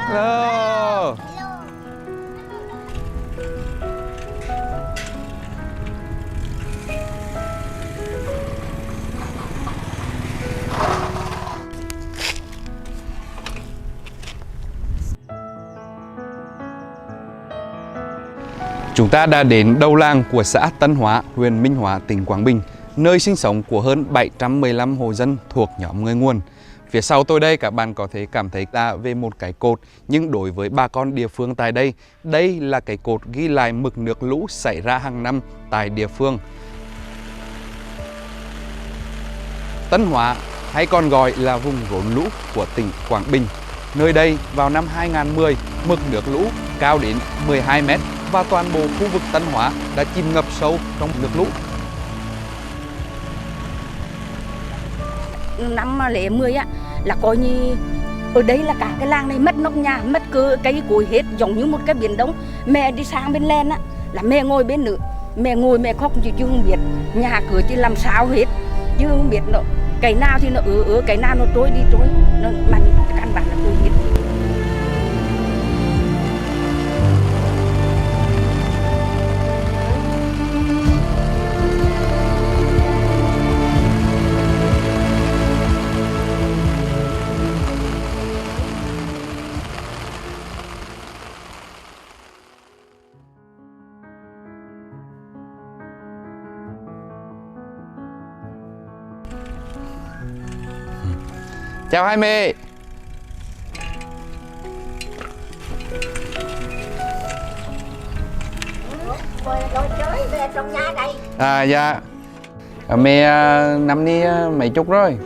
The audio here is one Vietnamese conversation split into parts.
Hello. Chúng ta đã đến đầu làng của xã Tân Hóa, huyện Minh Hóa, tỉnh Quảng Bình, nơi sinh sống của hơn 715 hộ dân thuộc nhóm người nguồn. Phía sau tôi đây các bạn có thể cảm thấy là về một cái cột, nhưng đối với bà con địa phương tại đây, đây là cái cột ghi lại mực nước lũ xảy ra hàng năm tại địa phương. Tân Hóa hay còn gọi là vùng rốn lũ của tỉnh Quảng Bình. Nơi đây vào năm 2010, mực nước lũ cao đến 12 m và toàn bộ khu vực Tân Hóa đã chìm ngập sâu trong nước lũ. Năm lễ 10 á là coi như ở đây là cả cái làng này mất nóc nhà, mất cây cối hết, giống như một cái biển đông. Mẹ đi sang bên lên á là mẹ ngồi bên nữa, mẹ ngồi mẹ khóc chứ không biết nhà cửa chứ làm sao hết, chứ không biết nó cái nào thì nó cái nào nó trôi đi trôi, nó mà căn bản là trôi hết. Chào hai mẹ. Rồi chơi về trong nhà đây. Dạ. Mẹ năm nay mấy chục rồi?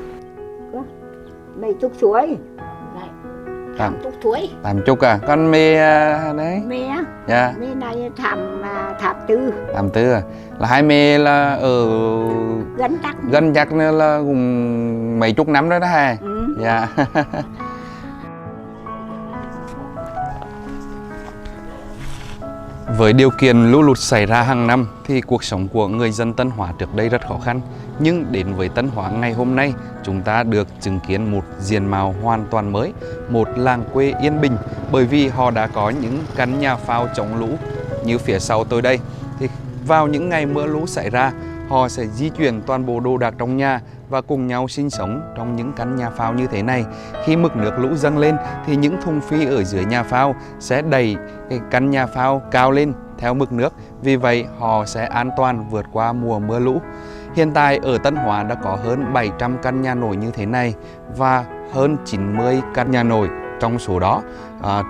Mấy chục tuổi. Tám chục tuổi. 80 à? Con mẹ đấy? Mẹ. Dạ. Mẹ này thảm tư. 84 à? Là hai mẹ là ở gần chắc là cũng mấy chục năm rồi đó ha. Dạ. Với điều kiện lũ lụt xảy ra hàng năm thì cuộc sống của người dân Tân Hóa trước đây rất khó khăn. Nhưng đến với Tân Hóa ngày hôm nay, chúng ta được chứng kiến một diện mạo hoàn toàn mới, một làng quê yên bình, bởi vì họ đã có những căn nhà phao chống lũ như phía sau tôi đây. Thì vào những ngày mưa lũ xảy ra, họ sẽ di chuyển toàn bộ đồ đạc trong nhà và cùng nhau sinh sống trong những căn nhà phao như thế này. Khi mực nước lũ dâng lên thì những thùng phi ở dưới nhà phao sẽ đẩy cái căn nhà phao cao lên theo mực nước. Vì vậy họ sẽ an toàn vượt qua mùa mưa lũ. Hiện tại ở Tân Hóa đã có hơn 700 căn nhà nổi như thế này và hơn 90 căn nhà nổi trong số đó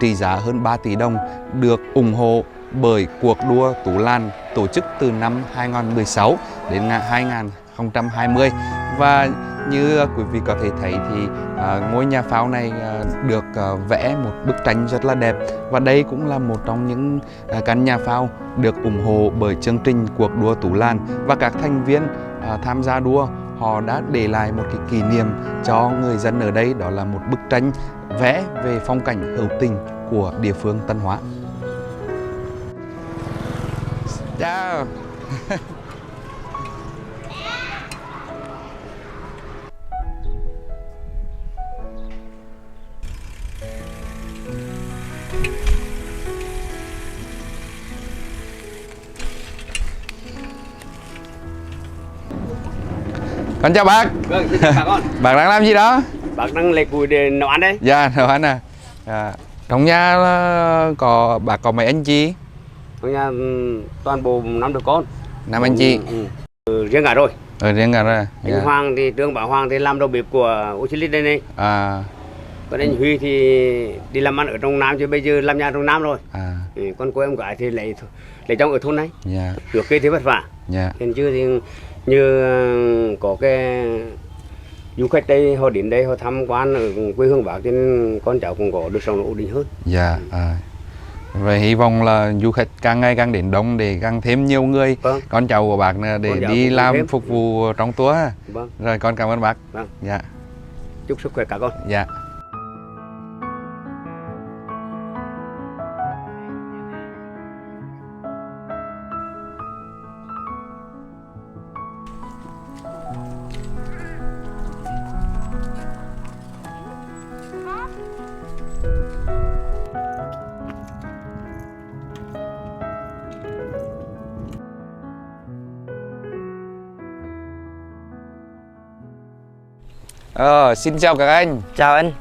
trị giá hơn 3 tỷ đồng được ủng hộ bởi cuộc đua Tú Làn tổ chức từ năm 2016 đến 2020. Và như quý vị có thể thấy thì ngôi nhà phao này được vẽ một bức tranh rất là đẹp, và đây cũng là một trong những căn nhà phao được ủng hộ bởi chương trình cuộc đua Tú Làn, và các thành viên tham gia đua họ đã để lại một cái kỷ niệm cho người dân ở đây, đó là một bức tranh vẽ về phong cảnh hữu tình của địa phương Tân Hóa. Chào. Con chào bác. Vâng, xin chào bà con. Bác đang làm gì đó? Bác đang lấy củi để nấu ăn đấy. Dạ, nấu ăn à. Trong nhà có bác có mấy anh chị? Trong nhà toàn bộ 5 đứa con. 5 anh chị. Riêng cả rồi. Riêng cả rồi. Anh Hoàng thì Trương Bảo Hoàng thì làm đầu bếp của Uchilit đây này. Còn anh Huy thì đi làm ăn ở trong Nam chứ bây giờ làm nhà trong Nam rồi. Con cô em gái thì lấy chồng ở thôn này. Dạ. Được cái thế vất vả. Dạ. Hiện chưa thì như có cái du khách đây họ đến đây họ tham quan ở quê hương bác cho nên con cháu cũng có được sống ổn định hơn. Dạ. Vậy hy vọng là du khách càng ngày càng đến đông để càng thêm nhiều người, con cháu của bác để đi làm thêm, phục vụ trong tour. Vâng. Rồi con cảm ơn bác. Vâng. Dạ. Chúc sức khỏe cả con. Dạ. Xin chào các anh. Chào anh.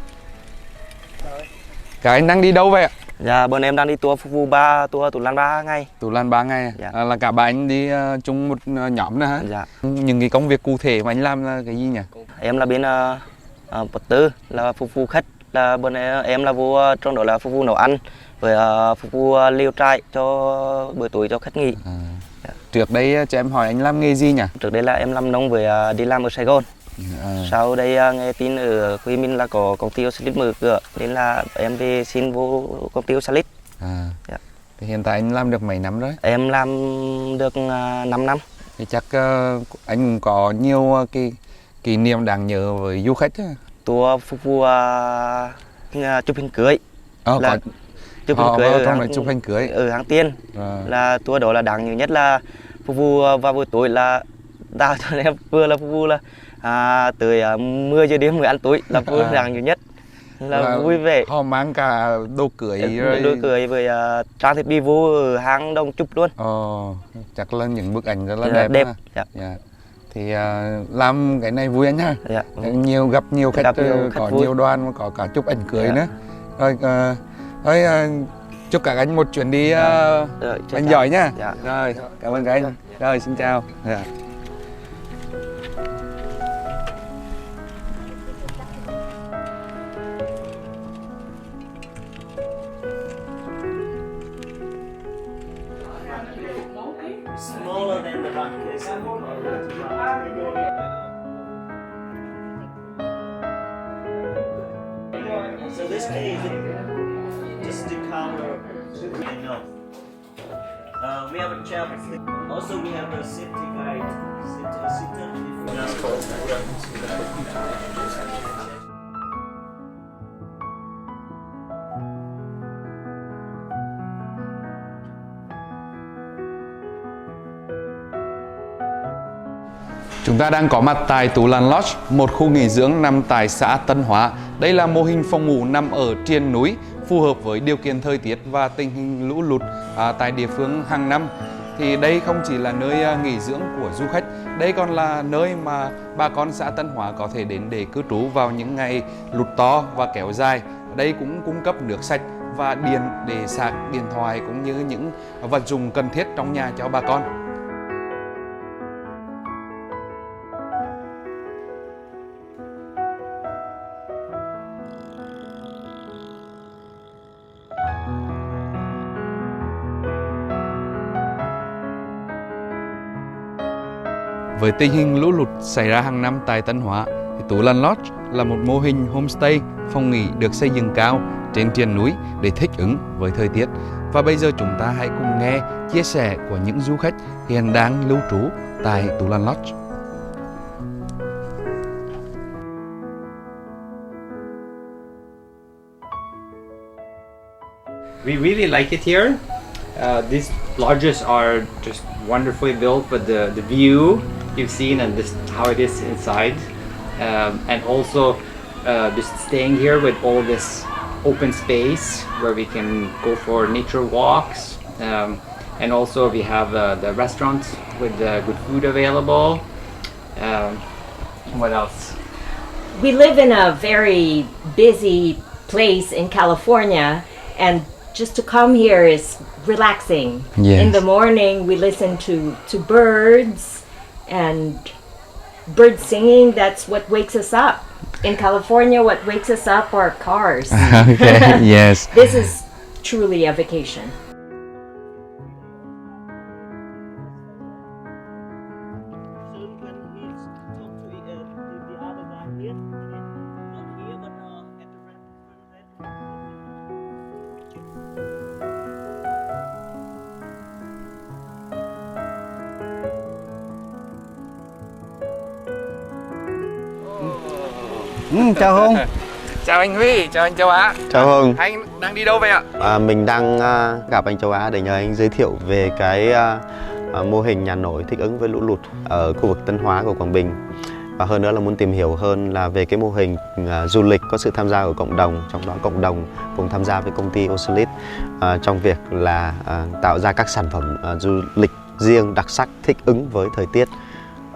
Các anh đang đi đâu vậy ạ? Dạ, bọn em đang đi tour phục vụ tour Tú Làn 3 ngày. Tú Làn 3 ngày. Dạ. Là cả ba anh đi chung một nhóm nữa hả? Dạ. Những cái công việc cụ thể mà anh làm là cái gì nhỉ? Em là bên vật tư, là phục vụ khách, là bọn em là vô trong đó là phục vụ nấu ăn với phục vụ liều trại cho buổi tối cho khách nghỉ. Dạ. Trước đây cho em hỏi anh làm nghề gì nhỉ? Trước đây là em làm nông với đi làm ở Sài Gòn. Sau đây nghe tin ở quê mình là có công ty Osalit mở cửa nên là em về xin vô công ty Osalit. Dạ. Thì hiện tại anh làm được mấy năm rồi? Em làm được 5 năm. Thì chắc anh cũng có nhiều cái kỷ niệm đáng nhớ với du khách. Tour phục vụ chụp hình cưới. Là chụp hình cưới chụp hình cưới ở Hang Tiên. Là tour đó là đáng nhớ nhất là phục vụ vào buổi tối là đào cho em vừa là phục vụ là tới 10 giờ đêm mới ăn tối là vui đáng nhớ nhất là vui vẻ. Họ mang cả đồ cưới đồ cưới với trang thiết bị vô ở hang Đông chụp luôn. Chắc là những bức ảnh rất là đẹp. Dạ. Dạ. Thì làm cái này vui anh ha. Dạ. Gặp nhiều khách, có vui. nhiều đoàn, có cả chụp ảnh cưới nữa. Rồi chúc các anh một chuyến đi anh giỏi nha. Dạ. Rồi cảm ơn các anh. Rồi xin chào. Dạ. Smaller than the rock is. So this cave, just to cover, no. We have a chair. Also, we have a safety guide. Chúng ta đang có mặt tại Tú Làn Lodge, một khu nghỉ dưỡng nằm tại xã Tân Hóa. Đây là mô hình phòng ngủ nằm ở triền núi, phù hợp với điều kiện thời tiết và tình hình lũ lụt tại địa phương hàng năm. Thì đây không chỉ là nơi nghỉ dưỡng của du khách, đây còn là nơi mà bà con xã Tân Hóa có thể đến để cư trú vào những ngày lụt to và kéo dài. Đây cũng cung cấp nước sạch và điện để sạc điện thoại cũng như những vật dụng cần thiết trong nhà cho bà con. Với tình hình lũ lụt xảy ra hàng năm tại Tân Hóa, thì Tú Làn Lodge là một mô hình homestay phòng nghỉ được xây dựng cao trên triền núi để thích ứng với thời tiết. Và bây giờ chúng ta hãy cùng nghe chia sẻ của những du khách hiện đang lưu trú tại Tú Làn Lodge. We really like it here. These lodges are just wonderfully built, but the view you've seen and this how it is inside, and also just staying here with all this open space where we can go for nature walks, and also we have the restaurant with good food available. What else? We live in a very busy place in California, and just to come here is relaxing. Yes. In the morning we listen to birds and bird singing. That's what wakes us up. In California, what wakes us up are cars. Okay, yes. This is truly a vacation. Chào Hùng. Chào anh Huy, chào anh Châu Á. Chào Hùng. Anh đang đi đâu vậy ạ? Mình đang gặp anh Châu Á để nhờ anh giới thiệu về cái mô hình nhà nổi thích ứng với lũ lụt ở khu vực Tân Hóa của Quảng Bình. Và hơn nữa là muốn tìm hiểu hơn là về cái mô hình du lịch có sự tham gia của cộng đồng, trong đó cộng đồng cùng tham gia với công ty Osalit trong việc là tạo ra các sản phẩm du lịch riêng đặc sắc thích ứng với thời tiết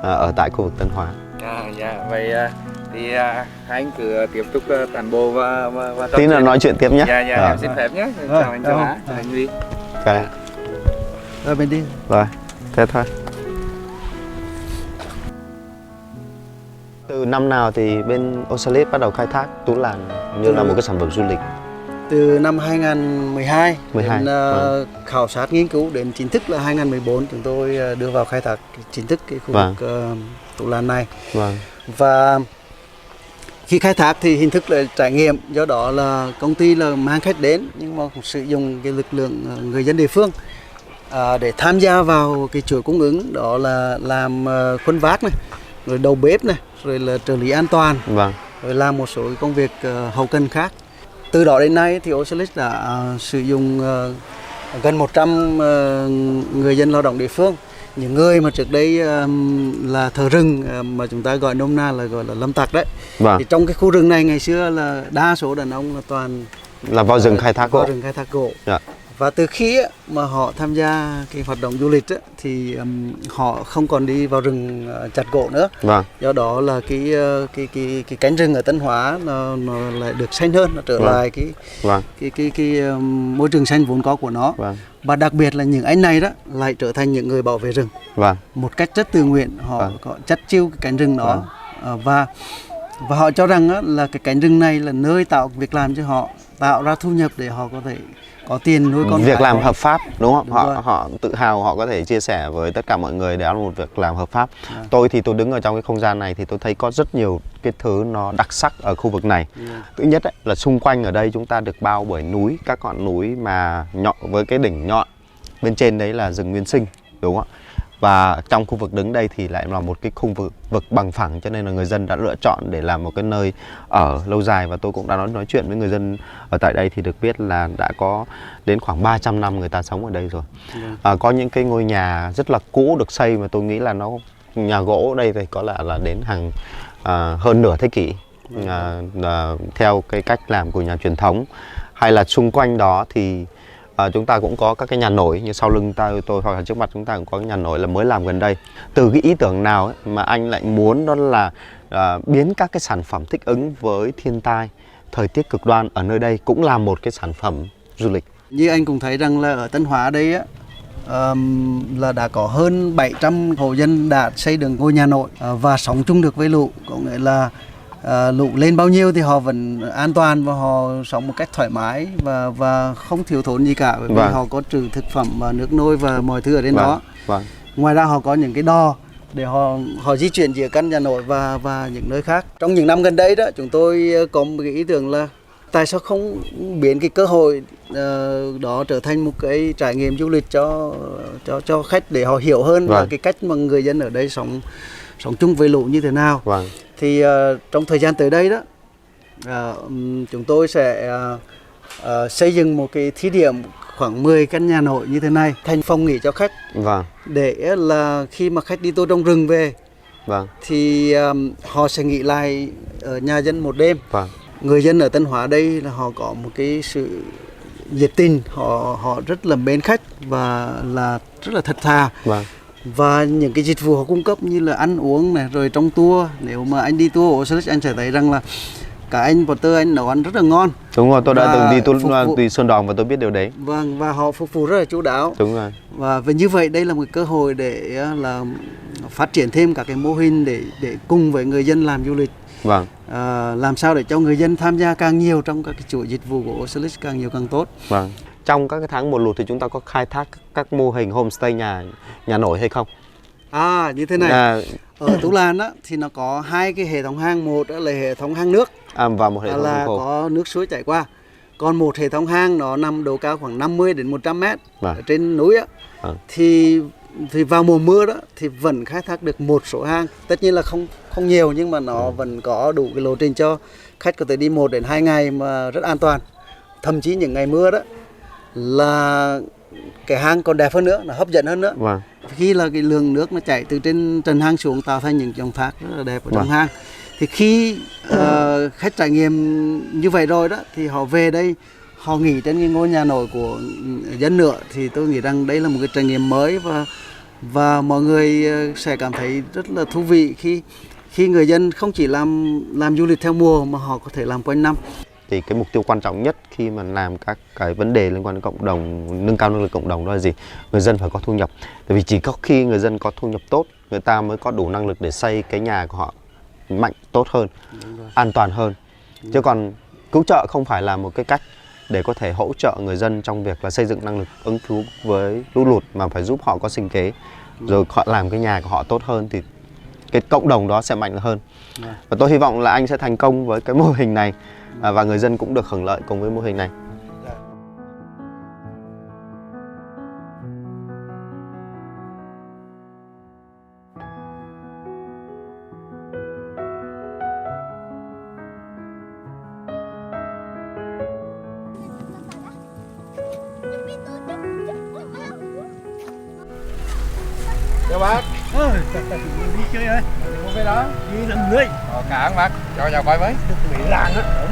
ở tại khu vực Tân Hóa. Vậy Thì hai anh cứ tiếp tục tản bộ và tí nữa nói chuyện tiếp nhé. Dạ, em xin phép nhé. Chào anh Châu Á, chào anh Huy. Ok. Rồi bên đi. Rồi, thế thôi. Từ năm nào thì bên Osalit bắt đầu khai thác Tú Làn như là một cái sản phẩm du lịch? Từ năm 2012 12, đến vâng. khảo sát nghiên cứu đến chính thức là 2014 chúng tôi đưa vào khai thác chính thức cái khu vực Tú Làn này. Vâng. Và khi khai thác thì hình thức là trải nghiệm, do đó là công ty là mang khách đến nhưng mà cũng sử dụng cái lực lượng người dân địa phương để tham gia vào cái chuỗi cung ứng, đó là làm khuân vác này, rồi đầu bếp này, rồi là trợ lý an toàn, Vâng. rồi làm một số cái công việc hậu cần khác. Từ đó đến nay thì Osalit đã sử dụng gần 100 người dân lao động địa phương, những người mà trước đây là thợ rừng mà chúng ta gọi nôm na là gọi là lâm tặc đấy. Vâng. Thì trong cái khu rừng này ngày xưa là đa số đàn ông là toàn là vào rừng khai thác gỗ. vào rừng khai thác gỗ. Dạ. Và từ khi mà họ tham gia cái hoạt động du lịch thì họ không còn đi vào rừng chặt gỗ nữa. Vâng. Do đó là cái cánh rừng ở Tân Hóa nó lại được xanh hơn, nó trở lại cái môi trường xanh vốn có của nó. Vâng. Và đặc biệt là những anh này đó lại trở thành những người bảo vệ rừng. Vâng. Một cách rất tự nguyện, họ có chắt chiu cái cánh rừng đó. Và họ cho rằng là cái cánh rừng này là nơi tạo việc làm cho họ, tạo ra thu nhập để họ có thể có tiền nuôi con. Việc làm hợp pháp, đúng không? Đúng rồi. Họ tự hào, họ có thể chia sẻ với tất cả mọi người đó là một việc làm hợp pháp. Tôi thì tôi đứng ở trong cái không gian này thì tôi thấy có rất nhiều cái thứ nó đặc sắc ở khu vực này. Thứ nhất là xung quanh ở đây chúng ta được bao bởi núi, các ngọn núi mà nhọn với cái đỉnh nhọn. Bên trên đấy là rừng nguyên sinh, đúng không ạ? Và trong khu vực đứng đây thì lại là một cái khu vực bằng phẳng, cho nên là người dân đã lựa chọn để làm một cái nơi ở lâu dài. Và tôi cũng đã nói chuyện với người dân ở tại đây thì được biết là đã có đến khoảng 300 năm người ta sống ở đây rồi. Có những cái ngôi nhà rất là cũ được xây mà tôi nghĩ là nó nhà gỗ ở đây thì có lẽ là đến hàng hơn nửa thế kỷ, theo cái cách làm của nhà truyền thống. Hay là xung quanh đó thì chúng ta cũng có các cái nhà nổi, như sau lưng tôi hoặc là trước mặt chúng ta cũng có cái nhà nổi là mới làm gần đây. Từ cái ý tưởng nào ấy mà anh lại muốn đó là biến các cái sản phẩm thích ứng với thiên tai, thời tiết cực đoan ở nơi đây cũng là một cái sản phẩm du lịch? Như anh cũng thấy rằng là ở Tân Hóa đây á, là đã có hơn 700 hộ dân đã xây được ngôi nhà nổi và sống chung được với lũ, có nghĩa là lũ lên bao nhiêu thì họ vẫn an toàn và họ sống một cách thoải mái và không thiếu thốn gì cả, bởi vì họ có trữ thực phẩm và nước nôi và mọi thứ ở trên đó. Ngoài ra họ có những cái đò để họ di chuyển giữa căn nhà nổi và những nơi khác. Trong những năm gần đây đó, chúng tôi có một cái ý tưởng là tại sao không biến cái cơ hội đó trở thành một cái trải nghiệm du lịch cho khách, để họ hiểu hơn là cái cách mà người dân ở đây sống chung với lũ như thế nào. Thì trong thời gian tới đây đó, chúng tôi sẽ xây dựng một cái thí điểm khoảng 10 căn nhà nổi như thế này thành phòng nghỉ cho khách. Để là khi mà khách đi tour trong rừng về thì họ sẽ nghỉ lại ở nhà dân một đêm. Người dân ở Tân Hóa đây là họ có một cái sự nhiệt tình, họ rất là mến khách và là rất là thật thà. Và những cái dịch vụ họ cung cấp như là ăn uống này, rồi trong tour, nếu mà anh đi tour ở Osalit anh sẽ thấy rằng là cả anh Porter anh nấu ăn rất là ngon. Đúng rồi, tôi đã từng đi tour đi Sơn Đòn và tôi biết điều đấy. Vâng, và họ phục vụ rất là chu đáo. Đúng rồi. Và như vậy đây là một cơ hội để là phát triển thêm các cái mô hình để cùng với người dân làm du lịch. Làm sao để cho người dân tham gia càng nhiều trong các cái chuỗi dịch vụ của Osalit càng nhiều càng tốt. Trong các cái tháng mùa lụt thì chúng ta có khai thác các mô hình homestay nhà nổi hay không? Như thế này. Ở Tú Làn á thì nó có hai cái hệ thống hang, một là hệ thống hang nước và một hệ thống là có nước suối chảy qua. Còn một hệ thống hang nó nằm độ cao khoảng 50 đến 100 mét ở trên núi á. Thì vào mùa mưa đó thì vẫn khai thác được một số hang. Tất nhiên là không nhiều, nhưng mà nó vẫn có đủ cái lộ trình cho khách có thể đi 1 đến 2 ngày mà rất an toàn. Thậm chí những ngày mưa đó là cái hang còn đẹp hơn nữa, nó hấp dẫn hơn nữa. Khi là cái lượng nước nó chảy từ trên trần hang xuống tạo thành những dòng thác rất là đẹp ở trong hang. Thì khi khách trải nghiệm như vậy rồi đó thì họ về đây, họ nghỉ trên cái ngôi nhà nổi của dân nữa, thì tôi nghĩ rằng đây là một cái trải nghiệm mới và mọi người sẽ cảm thấy rất là thú vị khi người dân không chỉ làm du lịch theo mùa mà họ có thể làm quanh năm. Thì cái mục tiêu quan trọng nhất khi mà làm các cái vấn đề liên quan đến cộng đồng, nâng cao năng lực cộng đồng đó là gì? Người dân phải có thu nhập. Tại vì chỉ có khi người dân có thu nhập tốt, người ta mới có đủ năng lực để xây cái nhà của họ mạnh, tốt hơn, an toàn hơn. Chứ còn cứu trợ không phải là một cái cách để có thể hỗ trợ người dân trong việc là xây dựng năng lực ứng cứu với lũ lụt, mà phải giúp họ có sinh kế, rồi họ làm cái nhà của họ tốt hơn thì cái cộng đồng đó sẽ mạnh hơn. Và tôi hy vọng là anh sẽ thành công với cái mô hình này và người dân cũng được hưởng lợi cùng với mô hình này. Chào bác. Đi chơi ơi. Không về đó. Đi làm người. Cảm ơn bác. Cho vào coi với. Bị làng á.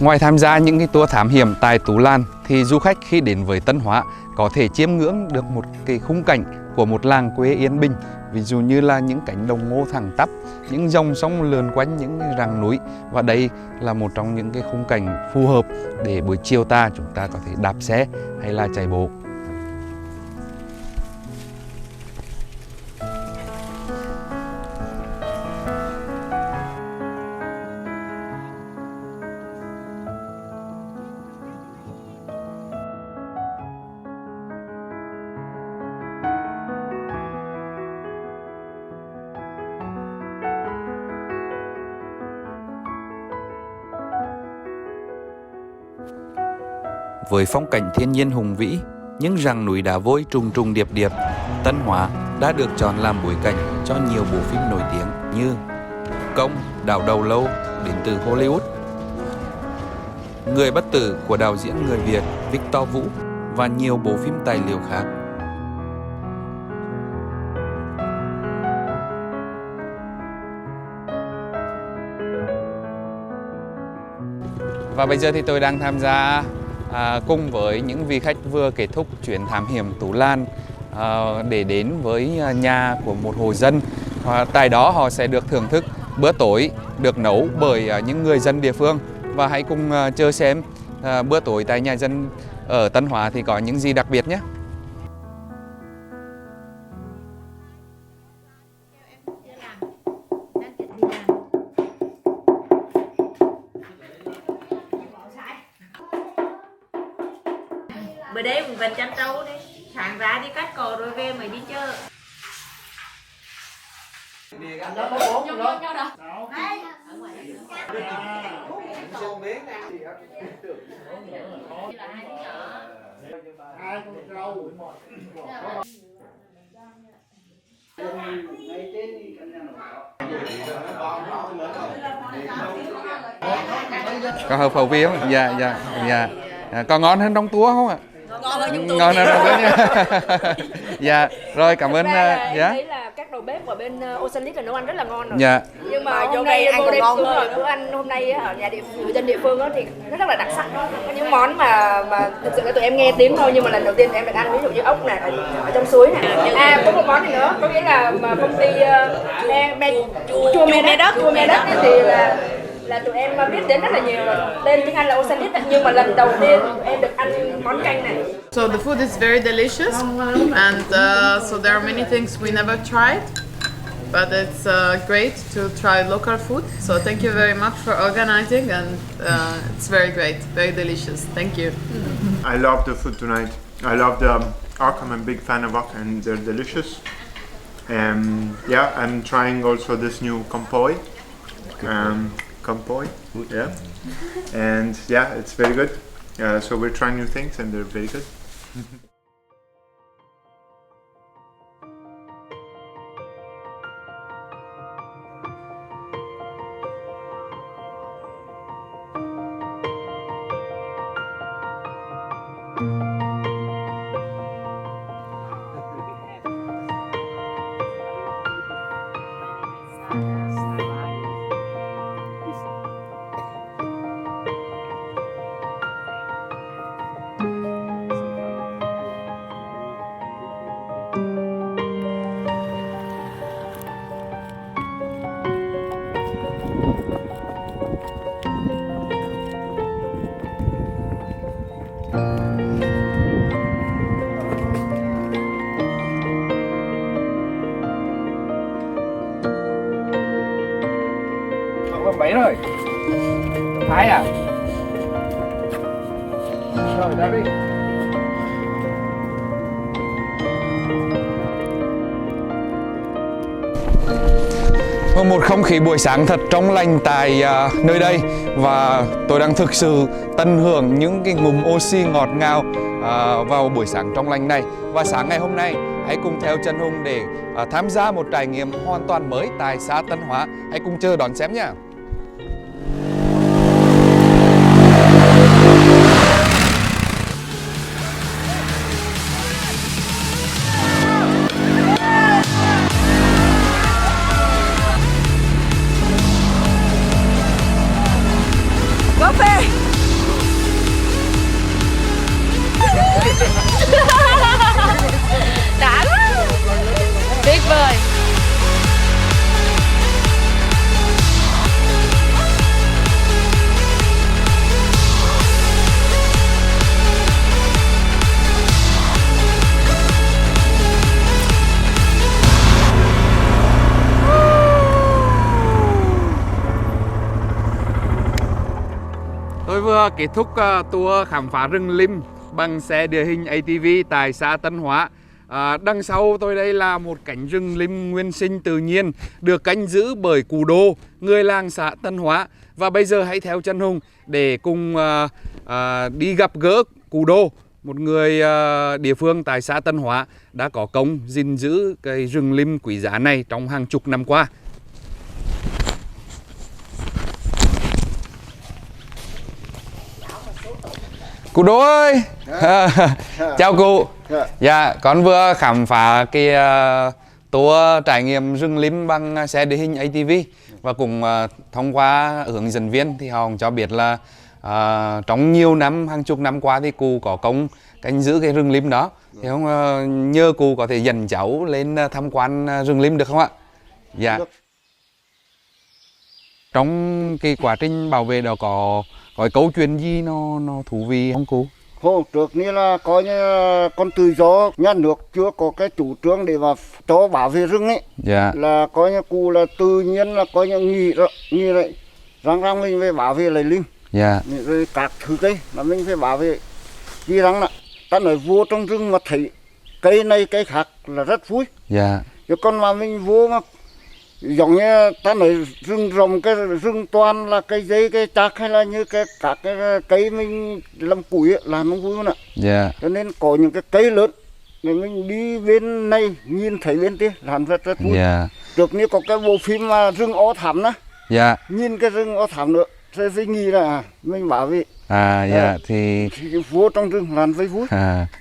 Ngoài tham gia những cái tour thám hiểm tại Tú Lan thì du khách khi đến với Tân Hóa có thể chiêm ngưỡng được một cái khung cảnh của một làng quê yên bình. Ví dụ như là những cánh đồng ngô thẳng tắp, những dòng sông lượn quanh những rặng núi. Và đây là một trong những cái khung cảnh phù hợp để buổi chiều chúng ta có thể đạp xe hay là chạy bộ. Với phong cảnh thiên nhiên hùng vĩ, những rặng núi đá vôi trùng trùng điệp điệp, Tân Hóa đã được chọn làm bối cảnh cho nhiều bộ phim nổi tiếng như Công, Đảo Đầu Lâu đến từ Hollywood, Người Bất Tử của đạo diễn người Việt Victor Vũ và nhiều bộ phim tài liệu khác. Và bây giờ thì tôi đang tham gia cùng với những vị khách vừa kết thúc chuyến thám hiểm Tú Lan để đến với nhà của một hộ dân. Tại đó họ sẽ được thưởng thức bữa tối được nấu bởi những người dân địa phương. Và hãy cùng chờ xem bữa tối tại nhà dân ở Tân Hóa thì có những gì đặc biệt nhé. Bữa đây mình vẫn chăn trâu đi, sáng ra đi cắt cỏ rồi về mới đi chơi. Có hợp khẩu vị không? Dạ. Có ngon hơn trong tour không ạ? Ngon hơn trong tour nha. Dạ, rồi cảm ơn. Dạ. Thấy là các đầu bếp ở bên Oceanit là nấu ăn rất là ngon rồi. Dạ. Nhưng mà hôm nay ăn còn ngon hơn. Bữa ăn hôm nay ở nhà người dân địa phương thì nó rất là đặc sắc. Có những món mà thực sự là tụi em nghe tiếng thôi, nhưng mà lần đầu tiên em được ăn, ví dụ như ốc này ở trong suối này. Có một món này nữa, có nghĩa là mà công ty chua me đất thì là tụi em biết đến rất là nhiều rồi. Tên tiếng Anh là Oceanit, nhưng mà lần đầu tiên tụi em được ăn món canh này. So the food is very delicious, and so there are many things we never tried, but it's great to try local food. So thank you very much for organizing, and it's very great, very delicious. Thank you. I love the food tonight. I love the Ark. I'm a big fan of Ark, and they're delicious. Yeah, I'm trying also this new Kompoy. Kompoy, yeah, and yeah, it's very good. So we're trying new things, and they're very good. Hay à? Rồi, ra đi. Một không khí buổi sáng thật trong lành tại nơi đây, và tôi đang thực sự tận hưởng những cái ngụm oxy ngọt ngào vào buổi sáng trong lành này. Và sáng ngày hôm nay hãy cùng theo Trần Hùng để tham gia một trải nghiệm hoàn toàn mới tại xã Tân Hóa. Hãy cùng chờ đón xem nhé. Có phê. Đã lắm. Tuyệt vời. Tôi vừa kết thúc tour khám phá rừng Lim bằng xe địa hình ATV tại xã Tân Hóa. Đằng sau tôi đây là một cánh rừng Lim nguyên sinh tự nhiên được canh giữ bởi Cụ Đô, người làng xã Tân Hóa. Và bây giờ hãy theo Trần Hùng để cùng đi gặp gỡ Cụ Đô, một người địa phương tại xã Tân Hóa đã có công gìn giữ cái rừng Lim quý giá này trong hàng chục năm qua. Cụ Đô ơi. Chào cụ. Dạ, con vừa khám phá cái tour trải nghiệm rừng Lim bằng xe địa hình ATV, và cũng thông qua hướng dẫn viên thì họ cũng cho biết là trong nhiều năm, hàng chục năm qua thì cụ có công canh giữ cái rừng Lim đó. Thì không nhờ cụ có thể dẫn cháu lên tham quan rừng Lim được không ạ? Dạ. Trong cái quá trình bảo vệ đó có câu chuyện gì nó thú vị không cụ? Hôm trước như là coi như con tự do, nhà nước chưa có cái chủ trương để mà cho bảo vệ rừng ấy. Dạ. Là coi như cụ là tự nhiên là coi như nghĩ vậy, rằng mình phải bảo vệ lại Lim. Dạ. Rồi các thứ cây là mình phải bảo vệ. Vì rằng là ta nói vô trong rừng mà thấy cây này cây khác là rất vui. Dạ. Chứ còn mà mình vô mà giống như ta nói rừng rồng, cái rừng toàn là cây giấy, cây chạc, hay là như các cái cây mình làm củi là không vui nữa. Dạ. Cho nên có những cái cây lớn để mình đi bên này nhìn thấy bên kia làm rất rất vui. Dạ. Trước như có cái bộ phim mà rừng O Thẳm đó. Dạ. Nhìn cái rừng O Thẳm nữa sẽ nghĩ là mình bảo vệ. Dạ thì vô trong rừng làm với vui.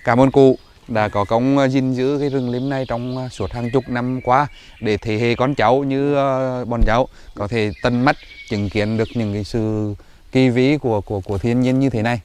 Cảm ơn cụ đã có công gìn giữ cái rừng Lim này trong suốt hàng chục năm qua, để thế hệ con cháu như bọn cháu có thể tận mắt chứng kiến được những cái sự kỳ vĩ của thiên nhiên như thế này.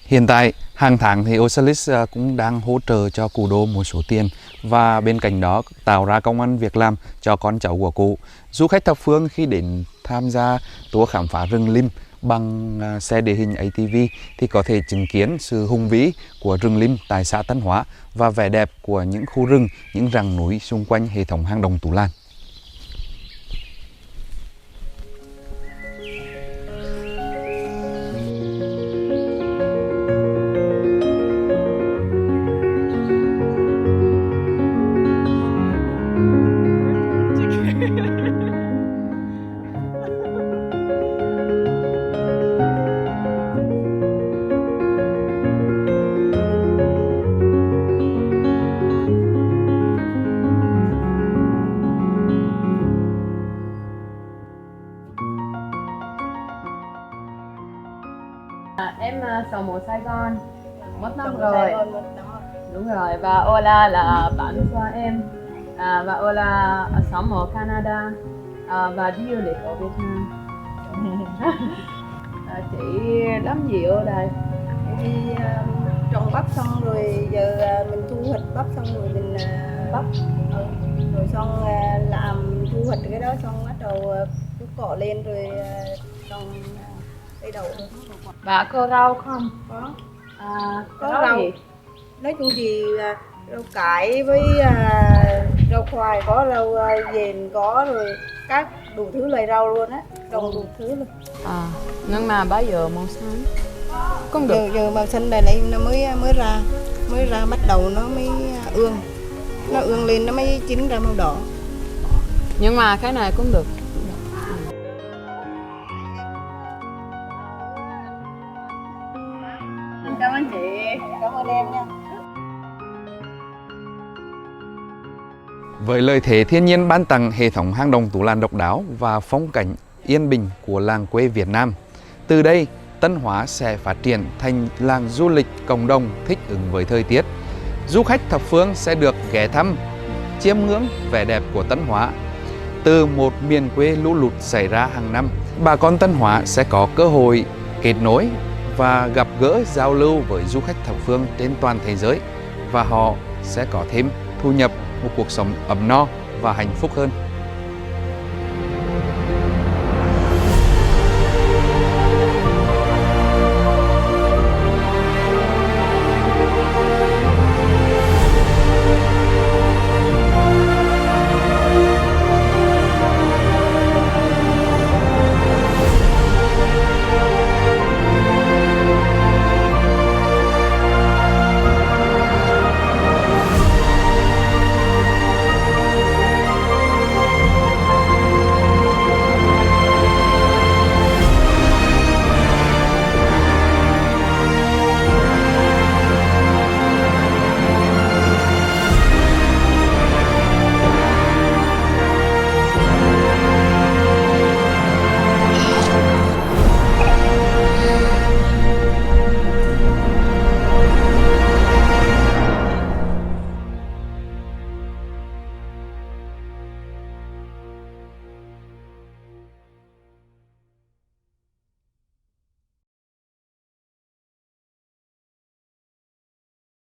Hiện tại hàng tháng thì Osalis cũng đang hỗ trợ cho Cụ Đô một số tiền, và bên cạnh đó tạo ra công ăn việc làm cho con cháu của cụ. Du khách thập phương khi đến tham gia tour khám phá rừng Lim bằng xe địa hình ATV thì có thể chứng kiến sự hùng vĩ của rừng Lim tại xã Tân Hóa và vẻ đẹp của những khu rừng, những rặng núi xung quanh hệ thống hang động Tú Lan. Em sống ở Sài Gòn 1 năm rồi. Đúng rồi, và Ola là bạn của em, và Ola sống ở Canada và đi du lịch ở Việt Nam. Chị làm gì ở đây? Đi trồng bắp xong rồi giờ mình thu hoạch bắp xong rồi mình bắp rồi xong làm thu hoạch cái đó xong bắt đầu cứ cỏ lên rồi trồng cây đậu. Và có rau không? Có rau gì? Nói chung thì rau cải với rau khoai, có rau dền, có rồi các đủ thứ loài rau luôn á, trồng đủ thứ luôn. Nhưng mà bây giờ màu xanh cũng được. Giờ màu xanh này nó mới ra bắt đầu nó mới ương, nó ương lên nó mới chín ra màu đỏ. Nhưng mà cái này cũng được. Cảm ơn chị, cảm ơn em nha. Với lợi thế thiên nhiên ban tặng, hệ thống hang động Tú Làn độc đáo và phong cảnh yên bình của làng quê Việt Nam, từ đây Tân Hóa sẽ phát triển thành làng du lịch cộng đồng thích ứng với thời tiết. Du khách thập phương sẽ được ghé thăm, chiêm ngưỡng vẻ đẹp của Tân Hóa. Từ một miền quê lũ lụt xảy ra hàng năm, bà con Tân Hóa sẽ có cơ hội kết nối và gặp gỡ giao lưu với du khách thập phương trên toàn thế giới, và họ sẽ có thêm thu nhập, một cuộc sống ấm no và hạnh phúc hơn.